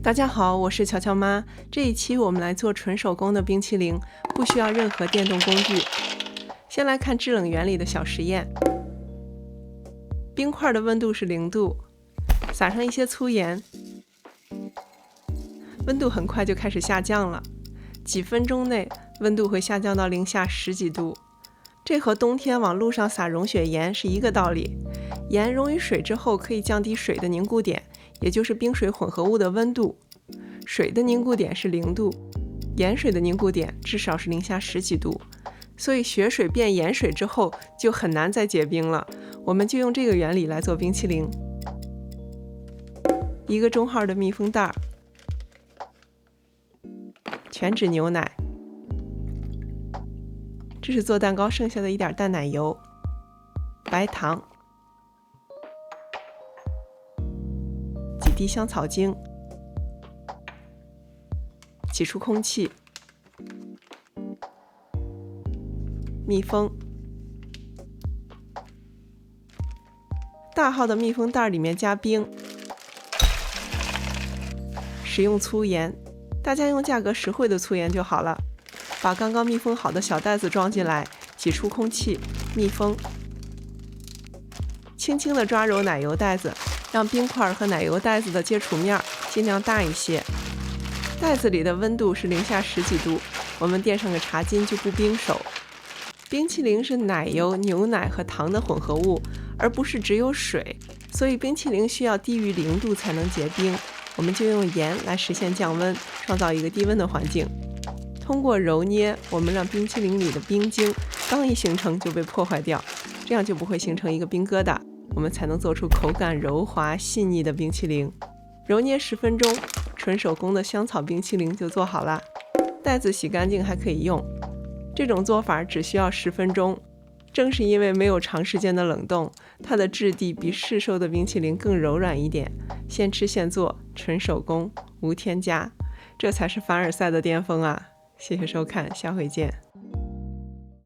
大家好，我是乔乔妈。这一期我们来做纯手工的冰淇淋，不需要任何电动工具。先来看制冷原理的小实验。冰块的温度是0度，撒上一些粗盐，温度很快就开始下降了，几分钟内温度会下降到零下10几度。这和冬天往路上撒融雪盐是一个道理。盐溶于水之后可以降低水的凝固点，也就是冰水混合物的温度。水的凝固点是0度，盐水的凝固点至少是零下10几度，所以雪水变盐水之后就很难再结冰了。我们就用这个原理来做冰淇淋。一个中号的密封袋，全脂牛奶，这是做蛋糕剩下的一点淡奶油，白糖，几滴香草精，挤出空气，密封。大号的密封袋里面加冰，使用粗盐，大家用价格实惠的粗盐就好了。把刚刚密封好的小袋子装进来，挤出空气，密封。轻轻地抓揉奶油袋子，让冰块和奶油袋子的接触面尽量大一些。袋子里的温度是零下10几度，我们垫上个茶巾就不冰手。冰淇淋是奶油、牛奶和糖的混合物，而不是只有水，所以冰淇淋需要低于0度才能结冰。我们就用盐来实现降温，创造一个低温的环境。通过揉捏，我们让冰淇淋里的冰晶刚一形成就被破坏掉，这样就不会形成一个冰疙瘩，我们才能做出口感柔滑细腻的冰淇淋。揉捏10分钟，纯手工的香草冰淇淋就做好了。袋子洗干净还可以用。这种做法只需要10分钟，正是因为没有长时间的冷冻，它的质地比市售的冰淇淋更柔软一点。现吃现做，纯手工，无添加，这才是凡尔赛的巅峰啊！谢谢收看，下回见。